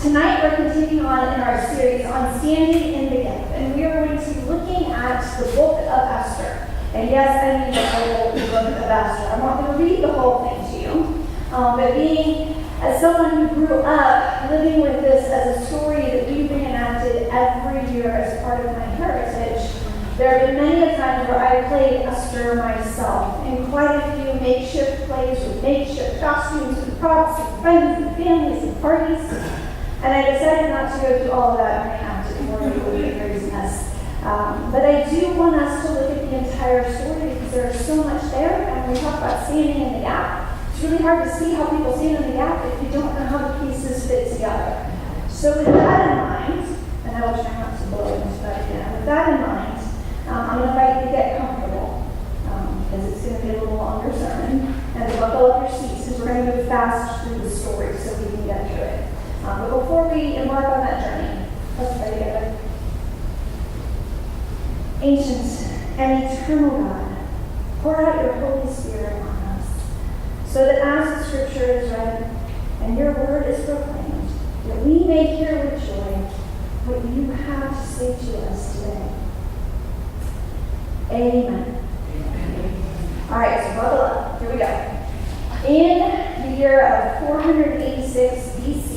Tonight we're continuing on in our series on standing in the gap, and we are going to be looking at the book of Esther. And yes, I mean the whole book of Esther. I'm not going to read the whole thing to you, but being as someone who grew up living with this as a story that we reenacted every year as part of my heritage, there have been many times where I played Esther myself in quite a few makeshift plays with makeshift costumes and props and friends and families and parties. And I decided not to go through all of that and reenact it more than it would be a crazy mess. But I do want us to look at the entire story because there's so much there. And when we talk about standing in the gap, it's really hard to see how people stand in the gap if you don't know how the pieces fit together. So with that in mind, and I will try not to blow into that again. With that in mind, I'm going to invite you to get comfortable because it's going to be a little longer sermon. And to buckle up your seats because we're going to move fast through the story so we can get through it. But before we embark on that journey, let's pray together. Ancient and eternal God, pour out your Holy Spirit on us, so that as the Scripture is read and your word is proclaimed, that we may hear with joy what you have to say to us today. Amen. All right, so buckle up. Here we go. In the year of 486 BC,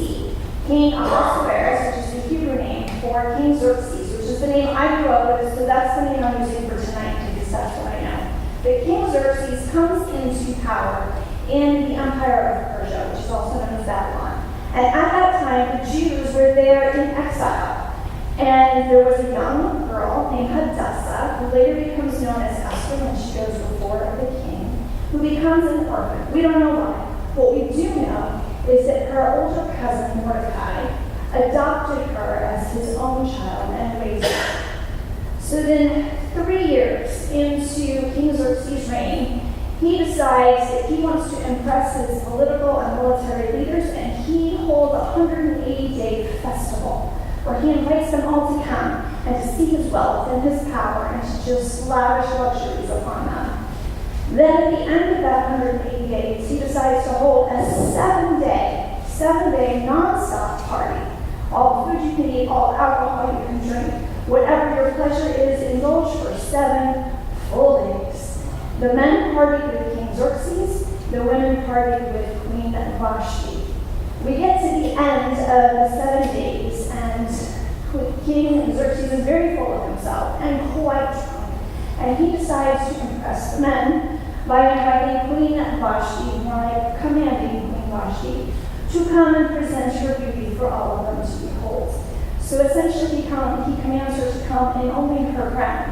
King Ahasuerus, which is the Hebrew name for King Xerxes, which is the name I grew up with, so that's the name I'm using for tonight because that's what I know. But King Xerxes comes into power in the Empire of Persia, which is also known as Babylon. And at that time, the Jews were there in exile. And there was a young girl named Hadassah, who later becomes known as Esther when she goes before the king, who becomes an orphan. We don't know why. What we do know is that her older cousin, Mordecai, adopted her as his own child and raised her. So then, 3 years into King Xerxes' reign, he decides that he wants to impress his political and military leaders, and he holds a 180-day festival where he invites them all to come and to see his wealth and his power and to just lavish luxuries upon them. Then at the end of that 180 days, he decides to hold a 7-day non-stop party. All food you can eat, all alcohol you can drink, whatever your pleasure is, indulge for 7 full days. The men partied with King Xerxes, the women partied with Queen Vashti. We get to the end of the 7 days, and King Xerxes is very full of himself and quite drunk. And he decides to impress the men by inviting Queen Vashti, by commanding Queen Vashti, to come and present her beauty for all of them to behold. So essentially he commands her to come in only her crown.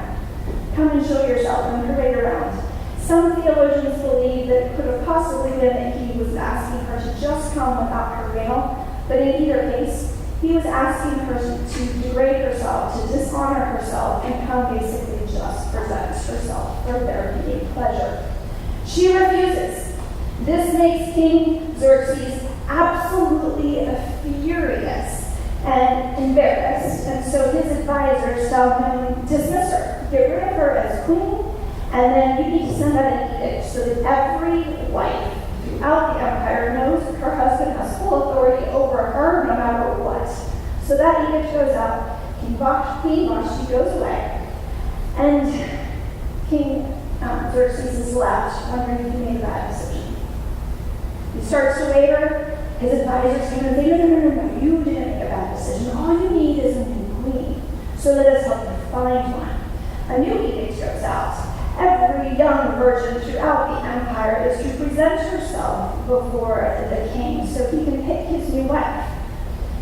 Come and show yourself and parade around. Some theologians believe that it could have possibly been that he was asking her to just come without her veil, but in either case, he was asking her to degrade herself, to dishonor herself, and come basically just present herself for their viewing pleasure. She refuses. This makes King Xerxes absolutely furious and embarrassed, and so his advisors tell him, dismiss her, get rid of her as queen, and then you need to send out an edict so that every wife throughout the empire knows that her husband has full authority over her no matter what. So that edict goes out, Queen Vashti goes away, and King Xerxes is left wondering if he made a bad decision. He starts to waver. His advisors say, no, you didn't make a bad decision. All you need is a new queen. So let us help you find one. A new edict goes out. Every young virgin throughout the empire is to present herself before the king so he can pick his new wife.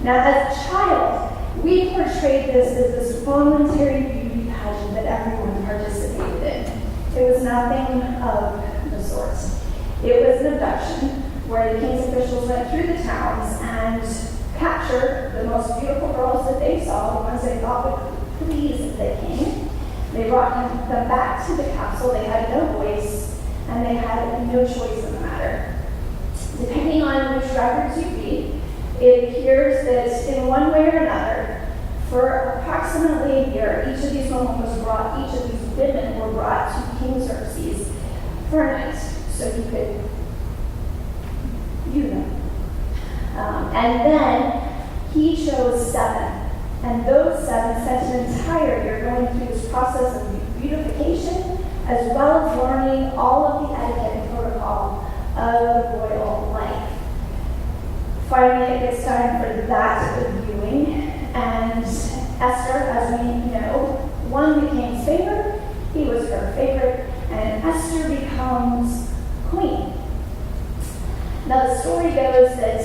Now, as a child, we portrayed this as this voluntary beauty pageant that everyone participated in. It was nothing of the sort. It was an abduction where the king's officials went through the towns and captured the most beautiful girls that they saw, the ones they thought would please the king. They brought them back to the castle. They had no voice, and they had no choice in the matter. Depending on which records you read, it appears that in one way or another, for approximately a year, each of these women were brought to King Xerxes for a night, so he could, And then he chose 7. And those 7 spent an entire year going through this process of beautification, as well as learning all of the etiquette and protocol of royal life. Finally, it gets time for that viewing, and Esther, as we know, won the king's favor. He was her favorite, and Esther becomes queen. Now, the story goes that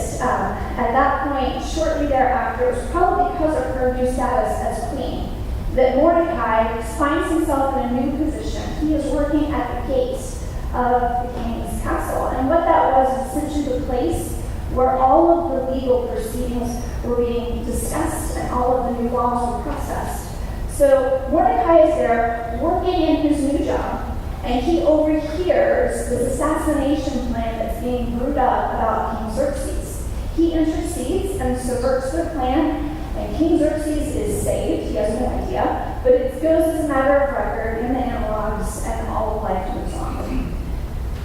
at that point, shortly thereafter, it was probably because of her new status as queen, that Mordecai finds himself in a new position. He is working at the gates of the king's castle. And what that was essentially the place where all of the legal proceedings were being discussed and all of the new laws were processed. So Mordecai is there working in his new job, and he overhears this assassination plan that's being brewed up about King Xerxes. He intercedes and subverts their plan, and King Xerxes is saved. He has no idea, but it goes as a matter of record in the analogs, and all of life moves on.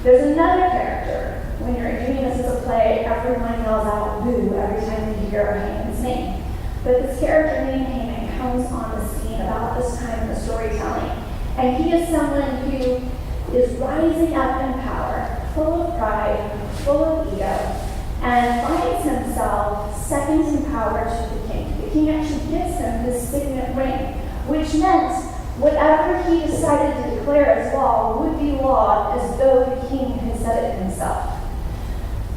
There's another character. When you're doing this as a play, everyone yells out boo every time you hear Haman's name. But this character named Haman comes on the scene about this time in the storytelling. And he is someone who is rising up in power, full of pride, full of ego, and finds himself second in power to the king. The king actually gives him this signet ring, which meant whatever he decided to declare as law would be law as though the king had said it himself.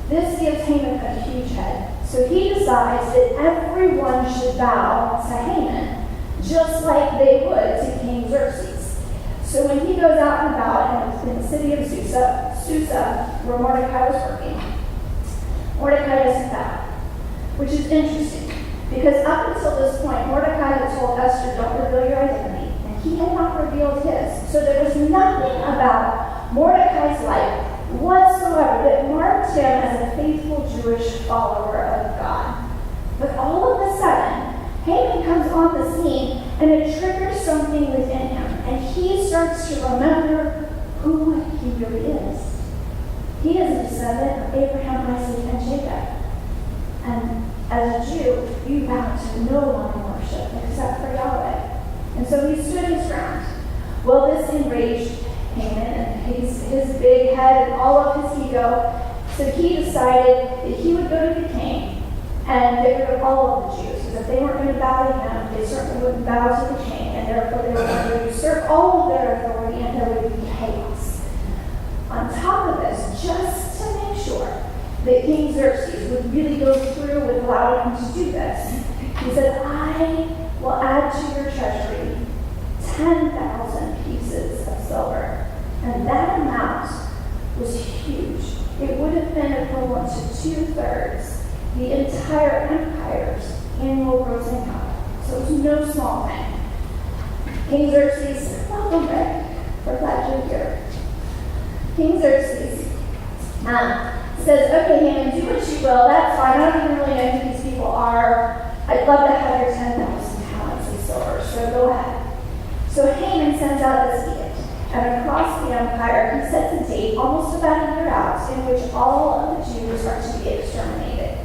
This gives Haman a huge head. So he decides that everyone should bow to Haman, just like they would to King Xerxes. So when he goes out and about in the city of Susa, where Mordecai was working, Mordecai doesn't bow, which is interesting, because up until this point, Mordecai had told Esther, don't reveal your identity, and he had not revealed his. So there was nothing about Mordecai's life whatsoever that marked him as a faithful Jewish follower of God. But all of a sudden, Haman comes on the scene, and it triggers something within him, and he starts to remember who he really is. He is a descendant of Abraham, Isaac, and Jacob. And as a Jew, you vow to no one worship except for Yahweh. And so he stood his ground. Well, this enraged Haman and his big head and all of his ego. So he decided that he would go to the king and get rid of all of the Jews. Because if they weren't going to bow to him, they certainly wouldn't bow to the king. And therefore they were going to usurp all of their authority, and there would be chaos. On top of this, just to make sure that King Xerxes would really go through with allowing him to do this, he said, I will add to your treasury 10,000 pieces of silver. And that amount was huge. It would have been equivalent to 2/3 the entire empire's annual gross income. So it was no small thing. King Xerxes, welcome back. We're glad you're here. King Xerxes says, okay, Haman, do what you will. That's fine. I don't even really know who these people are. I'd love to have your 10,000 talents of silver, so go ahead. So Haman sends out this edict, and across the empire he sets a date almost about a year out in which all of the Jews are to be exterminated.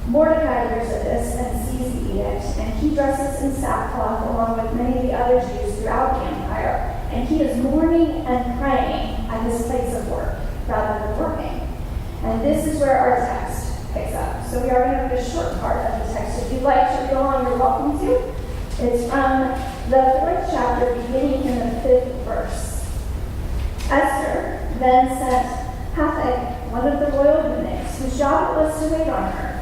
Mordecai hears of this and sees the edict, and he dresses in sackcloth along with many of the other Jews throughout the empire, and he is mourning and praying at his place of work rather than working. And this is where our text picks up. So we are going to read a short part of the text. If you'd like to read along, you're welcome to. It's from the 4th chapter, beginning in the 5th verse. Esther then sent Hathach, one of the royal eunuchs, whose job it was to wait on her.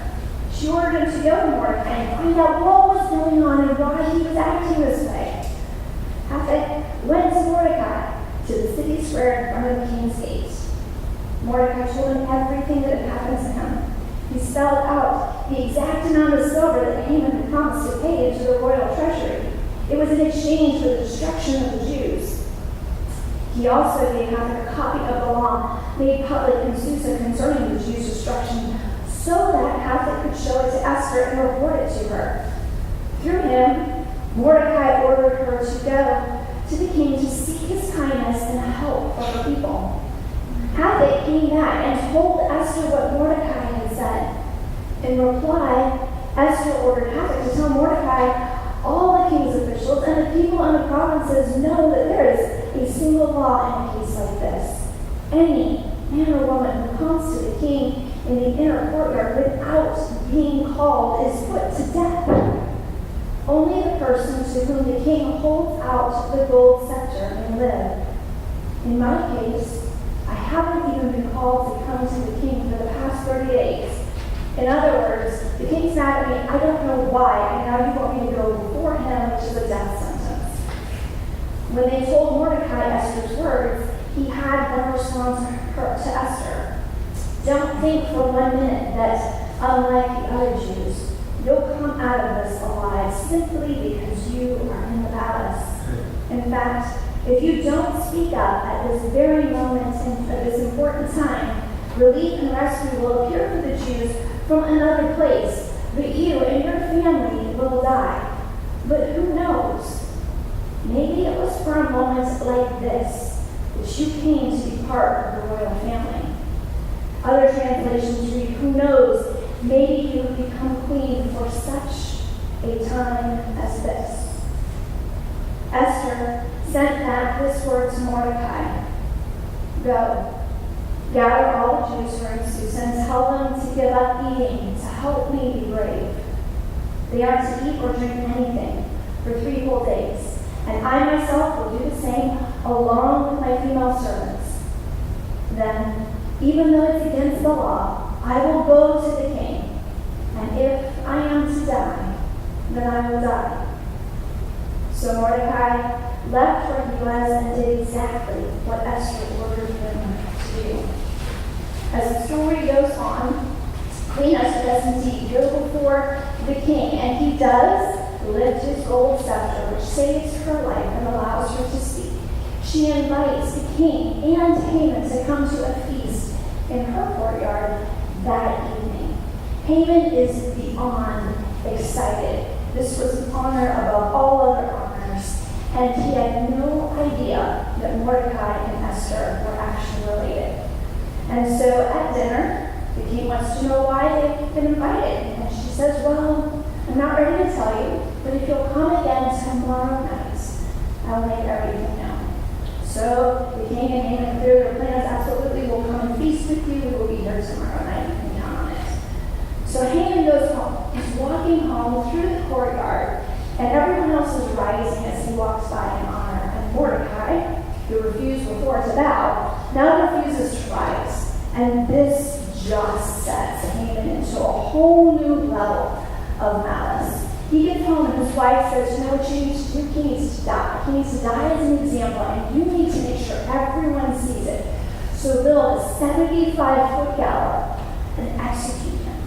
She ordered him to go to Mordecai and find out what was going on and why he was acting this way. Hathach went to Mordecai to the city square in front of the king's gate. Mordecai told him everything that had happened to him. He spelled out the exact amount of silver that Haman had promised to pay into the royal treasury. It was in exchange for the destruction of the Jews. He also gave Hathach a copy of the law made public in Susa concerning the Jews' destruction, so that Hathach could show it to Esther and report it to her. Through him, Mordecai ordered her to go to the king to seek his kindness and help for her people. Hathach came back and told Esther what Mordecai had said. In reply, ordered Hathach to tell Mordecai, all the king's officials and the people in the provinces know that there is a single law in a case like this. Any man or woman who comes to the king in the inner courtyard without being called is put to death. Only the person to whom the king holds out the gold scepter may live. In my case, I haven't even been called to come to the king for the past 30 days. In other words, the king's mad at me, I don't know why, and now you want me to go before him, which is a death sentence. When they told Mordecai Esther's words, he had them respond to Esther. Don't think for 1 minute that, unlike the other Jews, you'll come out of this alive simply because you are in the palace. In fact, if you don't speak up at this very moment at this important time, relief and rescue will appear for the Jews from another place, but you and your family will die. But who knows? Maybe it was for a moment like this that you came to be part of the royal family. Other translations read, who knows, maybe you would become queen for such a time as this. Esther sent back this word to Mordecai. Go, gather all the Jews who are in Susa and tell them to give up eating, to help me be brave. They are to eat or drink anything for 3 whole days, and I myself will do the same along with my female servants. Then, even though it's against the law, I will go to the king, and if I am to die, then I will die. So Mordecai left where he was and did exactly what Esther ordered him to do. As the story goes on, Queen Esther does indeed go before the king, and he does lift his gold scepter, which saves her life and allows her to speak. She invites the king and Haman to come to a feast in her courtyard that evening. Haman is beyond excited. This was an honor above all other honors, and he had no idea that Mordecai and Esther were actually related. And so at dinner, the king wants to know why they've been invited. And she says, well, I'm not ready to tell you, but if you'll come again tomorrow night, I'll make everything known. So the king and Haman clear their plans. Absolutely, we'll come and feast with you. We will be here tomorrow night. You can count on it. So Haman goes home. He's walking home through the courtyard, and everyone else is rising as he walks by in honor. And Mordecai, who refused before to bow, now refuses to rise. And this just sets Haman into a whole new level of malice. He gets home and his wife says, you know what you need to do? He needs to die. He needs to die as an example, and you need to make sure everyone sees it. So build a 75-foot gallows and execute him.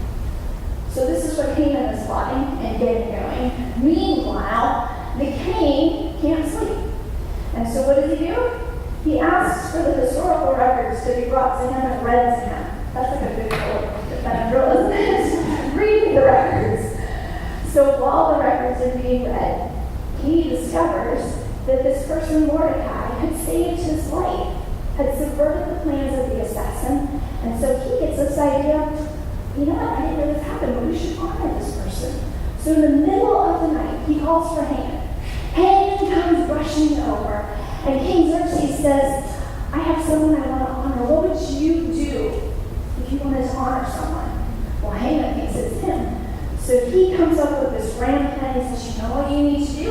So this is what Haman is plotting and getting going. Meanwhile, the king can't sleep. And so what does he do? He asks for the historical records to be brought to him and read to him. That's like a big drill, isn't it? Reading the records. So while the records are being read, he discovers that this person, Mordecai, had saved his life, had subverted the plans of the assassin, and so he gets this idea, you know what, I didn't know this happened, but we should honor this person. So in the middle of the night, he calls for Haman. Haman comes rushing over, and King Xerxes says, I have someone I want to honor. What would you do if you wanted to honor someone? Well, Haman thinks it's him. So he comes up with this grand plan. He says, you know what you need to do?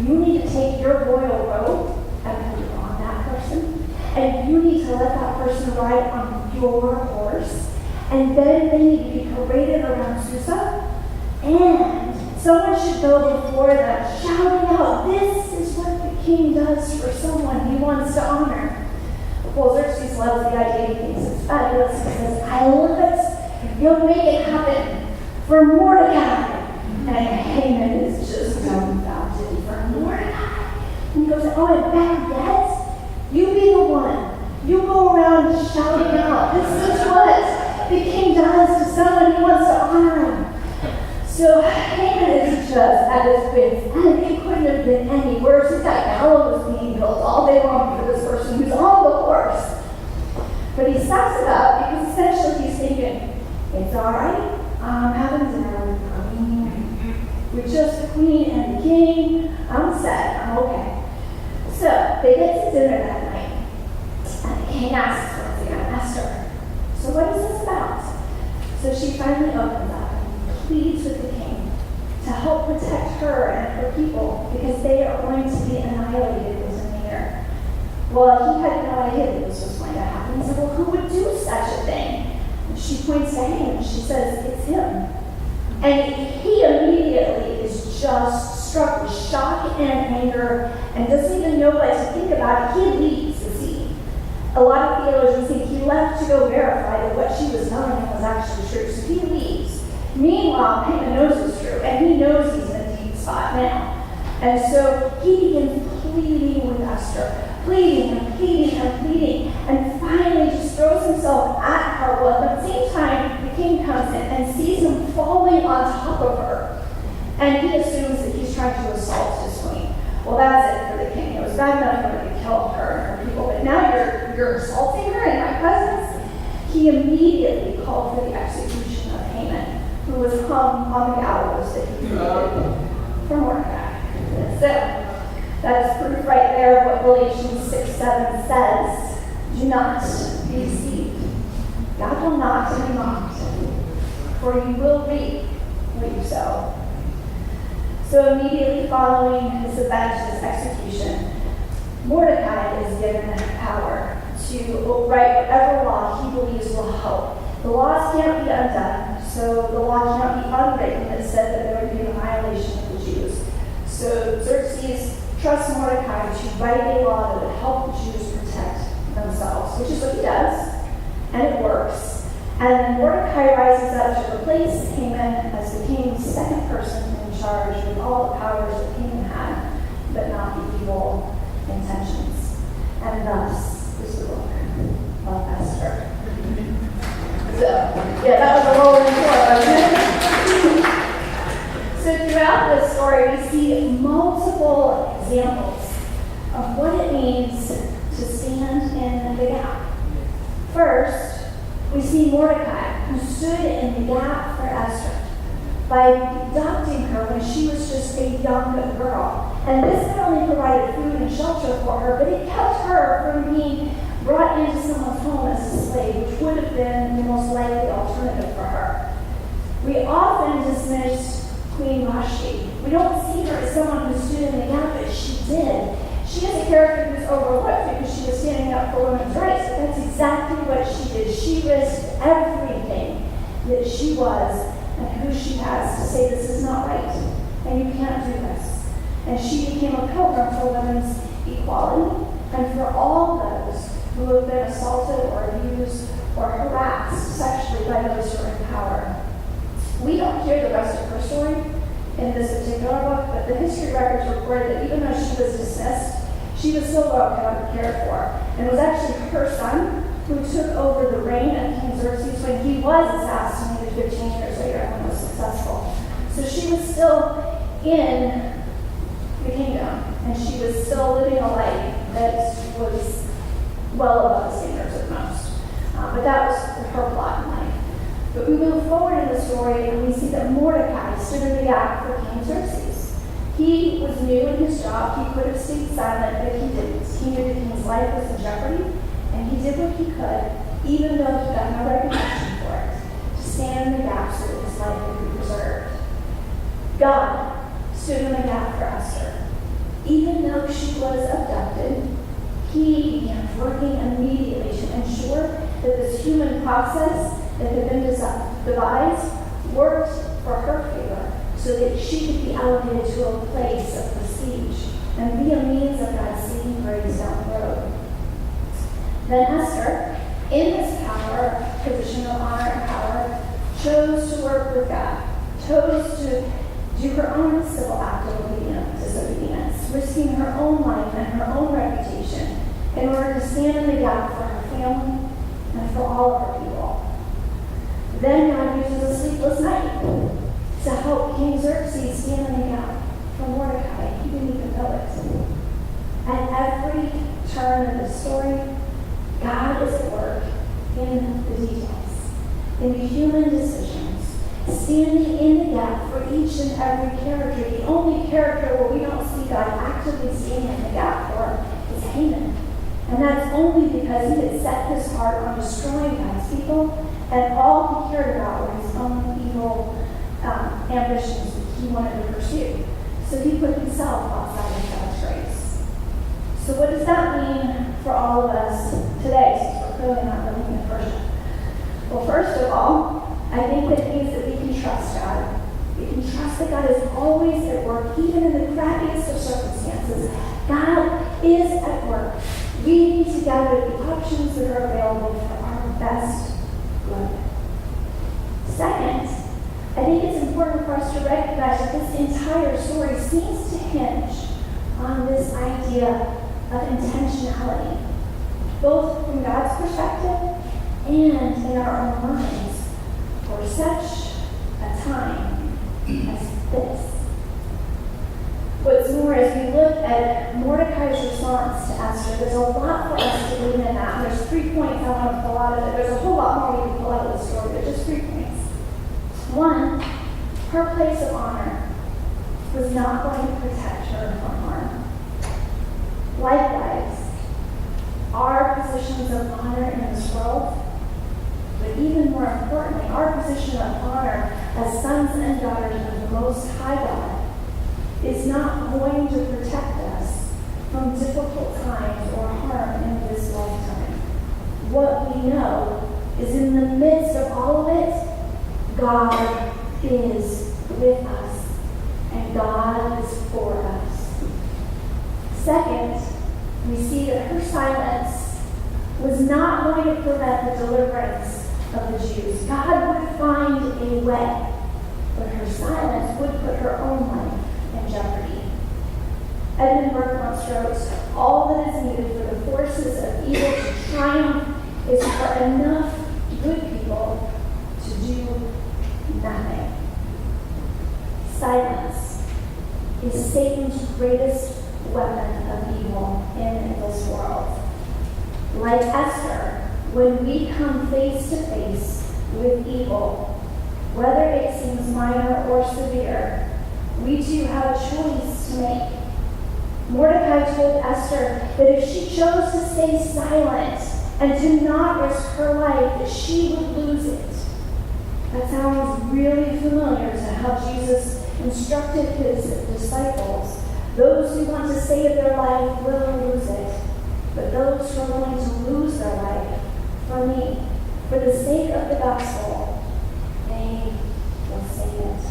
You need to take your royal robe and put it on that person. And you need to let that person ride on your horse. And then they need to be paraded around Susa. And someone should go before them shouting out, this is what the king does for someone he wants to honor. Well, Xerxes loves the idea. He thinks it's fabulous. He says, I love it. You'll make it happen. For Mordecai. And Haman is just dumbfounded. For Mordecai. And he goes, oh, and better yet, you be the one. You go around shouting out, this is what the king does to someone he wants to honor him. So Haman is just at his wits' end. It couldn't have been any worse. This guy gallows was being built all day long for this person who's on the horse. But he sucks it up because essentially he's thinking, it's all right. I'm having dinner with So she finally opens up and pleads with the king to help protect her and her people because they are going to be annihilated within the year. Well, he had no idea that this was going to happen. He said, well, who would do such a thing? And she points to Haman. She says, it's him. And he immediately is just struck with shock and anger and doesn't even know what to think about it. He leaves the scene. A lot of theologians think he left to go verify that what she was telling him was actually true. So he leaves. Meanwhile, Haman knows it's true, and he knows he's in a deep spot now. And so he begins pleading with Esther. Pleading and pleading and pleading, and finally just throws himself at her. Well, at the same time, the king comes in and sees him falling on top of her. And he assumes that he's trying to assault his queen. Well, that's it for the king. It was bad enough for him to kill her and her people, but now you're assaulting her in my presence? He immediately called for the execution of Haman, who was hung on the gallows that he created for Mordecai. So, that is proof right there of what Galatians 6:7 says. Do not be deceived. God will not be mocked, for you will reap what you sow. So immediately following this event, this execution, Mordecai is given power to write whatever law he believes will help. The laws can't be undone, so the law cannot be unwritten that said that there would be an annihilation of the Jews. So Xerxes trusts Mordecai to write a law that would help the Jews protect themselves, which is what he does, and it works. And then Mordecai rises up to replace Haman as the king's second person in charge with all the powers that Haman had, but not the evil intentions. And thus is the book of Esther. So, yeah, that was a whole report, wasn't it? So throughout this story, we see multiple examples of what it means to stand in the gap. First, we see Mordecai, who stood in the gap for Esther by adopting her when she was just a young girl. And this not only provided food and shelter for her, but it kept her from being brought into someone's home as a slave, which would have been the most likely alternative for her. We often dismiss Queen Vashti. We don't see her as someone who stood in the gap, but she did. She is a character who's overlooked because she was standing up for women's rights, but that's exactly what she did. She risked everything that she was and who she has to say this is not right, and you can't do this. And she became a pilgrim for women's equality and for all those who have been assaulted or abused or harassed sexually by those who are in power. We don't hear the rest of her story in this particular book, but the history records record that even though she was dismissed, she was still well cared for. And it was actually her son who took over the reign of King Xerxes when he was assassinated 15 years later and was successful. So she was still in the kingdom, and she was still living a life that was well above the standards of most. But that was her plot in life. But we move forward in the story and we see that Mordecai stood in the gap for King Xerxes. He was new in his job. He could have stayed silent, but he didn't. He knew the king's life was in jeopardy, and he did what he could, even though he got no recognition for it, to stand in the gap so that his life would be preserved. God stood in the gap for Esther. Even though she was abducted, he began working immediately to ensure that this human process that had been devised worked for her favor so that she could be elevated to a place of prestige and be a means of God's saving grace down the road. Then Esther, in this position of honor and power, chose to work with God, chose to do her own civil act of disobedience, risking her own life and her own reputation in order to stand in the gap for her family and for all of her people. Then God uses a sleepless night to help King Xerxes stand in the gap for Mordecai. He didn't even know it. At every turn of the story, God is at work in the details, in the human decisions, standing in the gap for each and every character. The only character where we don't see God actively standing in the gap for is Haman. And that's only because he had set his heart on destroying God's people and all he cared about were his own evil ambitions that he wanted to pursue. So he put himself outside of God's grace. So what does that mean for all of us today, since we're clearly not living in worship? Well, first of all, I think that it means that we can trust God. We can trust that God is always at work, even in the crappiest of circumstances. God is at work, weaving together the options that are available for our best good. Second, I think it's important for us to recognize that this entire story seems to hinge on this idea of intentionality, both from God's perspective and in our own minds, for such a time as this. What's more, as we look at Mordecai's response to Esther, there's a lot for us to glean in that. There's 3 points I want to pull out of it. There's a whole lot more we can pull out of the story, but just 3 points. One, her place of honor was not going to protect her from harm. Likewise, our positions of honor in this world, but even more importantly, our position of honor as sons and daughters of the Most High God is not going to protect us from difficult times or harm in this lifetime. What we know is in the midst of all of it, God is with us, and God is for us. Second, we see that her silence was not going to prevent the deliverance of the Jews. God would find a way, but her silence would put her own life in jeopardy. Edmund Burke once wrote, "All that is needed for the forces of evil to triumph is for enough good people to do nothing." Silence is Satan's greatest weapon of evil in this world. Like Esther, when we come face to face with evil, whether it seems minor or severe, we too have a choice to make. Mordecai told Esther that if she chose to stay silent and to not risk her life, that she would lose it. That sounds really familiar to how Jesus instructed his disciples. Those who want to save their life will lose it, but those who are willing to lose their life for me, for the sake of the gospel, they will save it.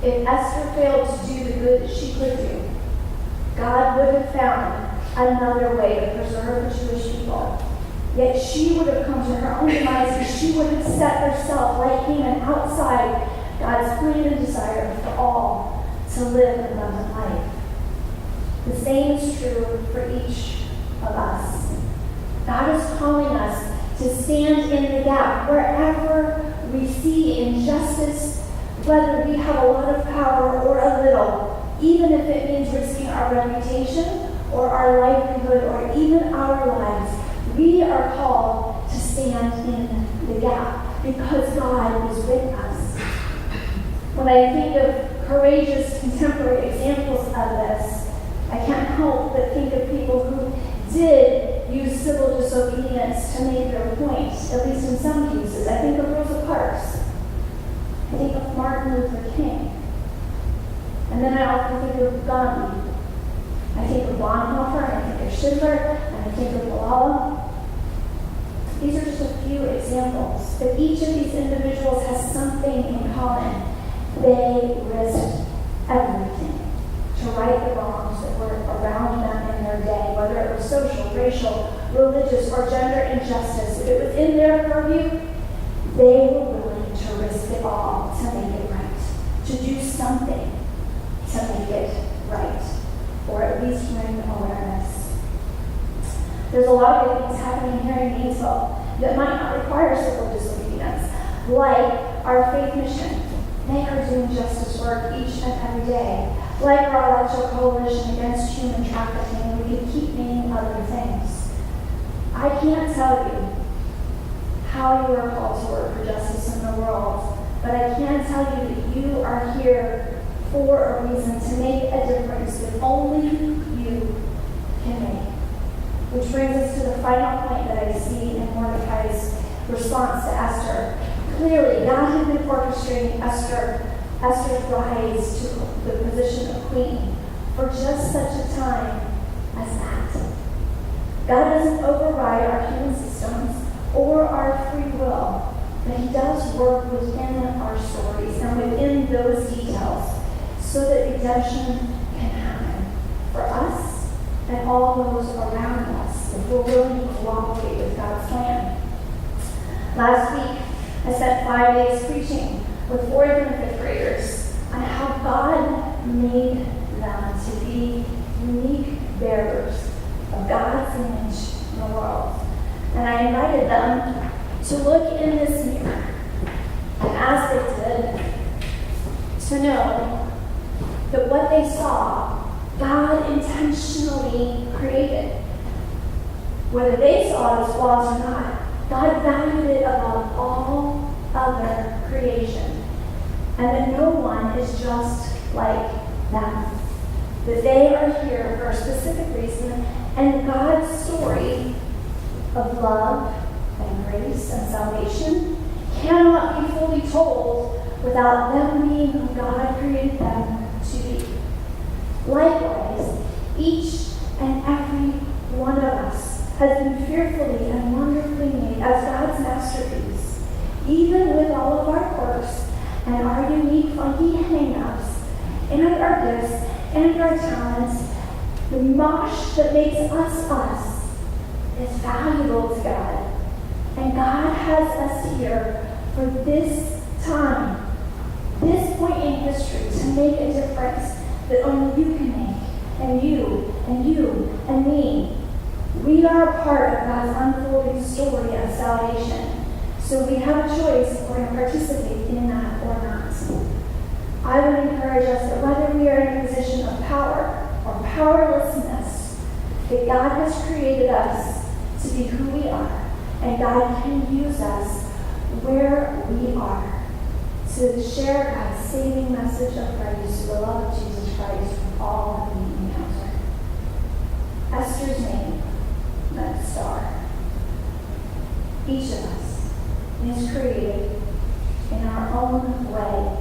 If Esther failed to do the good that she could do, God would have found another way to preserve the Jewish people. Yet she would have come to her own demise, and she would have set herself, like Haman, outside God's plan and desire for all to live an abundant life. The same is true for each of us. God is calling us to stand in the gap wherever we see injustice, whether we have a lot of power or a little, even if it means risking our reputation or our livelihood or even our lives. We are called to stand in the gap because God is with us. When I think of courageous contemporary examples of this, I can't help but think of people who did use civil disobedience to make their point, at least in some cases. I think of Rosa Parks. I think of Martin Luther King. And then I often think of Gandhi. I think of Bonhoeffer, and I think of Schindler, and I think of Malala. These are just a few examples, but each of these individuals has something in common. They risked everything to right the wrongs that were around them in their day, whether it was social, racial, religious, or gender injustice. If it was in their purview, they were willing to risk it all to make it right, to do something to make it right, or at least bring awareness. There's a lot of good things happening here in Gainesville that might not require civil disobedience, like our faith mission. They are doing justice work each and every day, like our Electoral Coalition Against Human Trafficking, and we can keep naming other things. I can't tell you how you are called to work for justice in the world, but I can tell you that you are here for a reason, to make a difference that only you can make. Which brings us to the final point that I see in Mordecai's response to Esther. Clearly, God had been orchestrating Esther's rise to the position of queen for just such a time as that. God doesn't override our human systems or our free will, but he does work within our stories and within those details so that redemption can happen for us and all those around us if we're willing to cooperate with God's plan. Last week, I spent 5 days preaching with 4th and 5th graders on how God made them to be unique bearers of God's image in the world. And I invited them to look in this mirror, and as they did, to know that what they saw, God intentionally created. Whether they saw it as flaws or not, God valued it above all other creation. And that no one is just like them. That they are here for a specific reason, and God's story of love and grace and salvation cannot be fully told without them being who God created them to be. Likewise, each and every one of us has been fearfully and wonderfully made as God's masterpiece, even with all of our quirks and our unique funky hang-ups and our gifts and our talents. The mosh that makes us us is valuable to God. And God has us here for this time, this point in history, to make a difference that only you can make, and you, and you, and me. We are a part of God's unfolding story of salvation, so we have a choice if we're going to participate in that or not. I would encourage us that whether we are in a position of power or powerlessness, that God has created us to be who we are, and God can use us where we are to share God's saving message of praise to the love of Jesus Christ with all that we encounter. Esther's name meant star. Each of us is created in our own way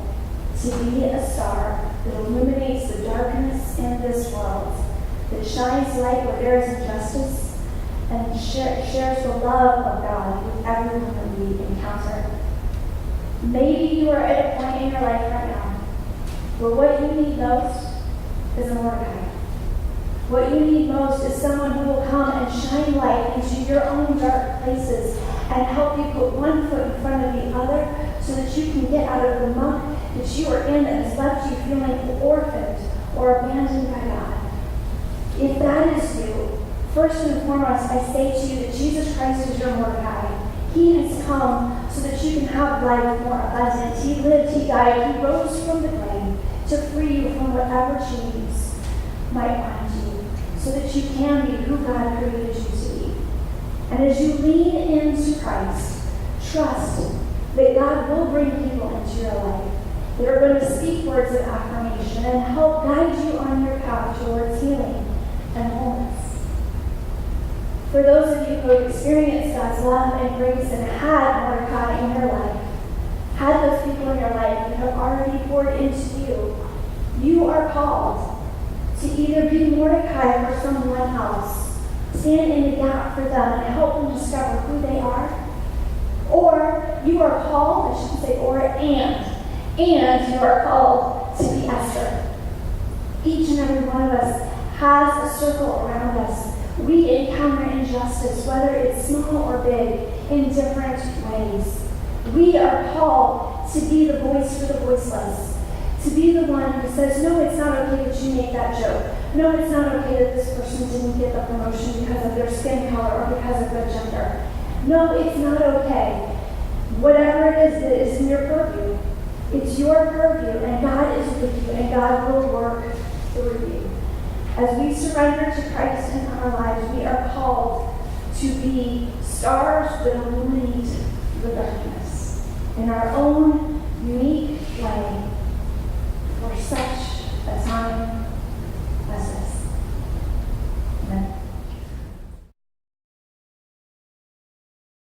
to be a star that illuminates the darkness in this world, that shines light where there is injustice, and shares the love of God with everyone that we encounter. Maybe you are at a point in your life right now where what you need most is a Mordecai. What you need most is someone who will come and shine light into your own dark places and help you put one foot in front of the other so that you can get out of the muck that you are in that has left you feeling orphaned or abandoned by God. If that is you, first and foremost, I say to you that Jesus Christ is your Mordecai. He has come so that you can have life more abundant. He lived, he died, he rose from the grave to free you from whatever chains might bind you, so that you can be who God created you to be. And as you lean into Christ, trust that God will bring people into your life that are going to speak words of affirmation and help guide you on your path towards healing and wholeness. For those of you who have experienced God's love and grace and had Mordecai in your life, had those people in your life that have already poured into you, you are called to either be Mordecai for someone else, stand in the gap for them and help them discover who they are, or you are called, I should say, and you are called to be Esther. Each and every one of us has a circle around us. We encounter injustice, whether it's small or big, in different ways. We are called to be the voice for the voiceless, to be the one who says, no, it's not okay that you make that joke. No, it's not okay that this person didn't get the promotion because of their skin color or because of their gender. No, it's not okay. Whatever it is that is in your purview, it's your purview, and God is with you, and God will work through you. As we surrender to Christ in our lives, we are called to be stars that illuminate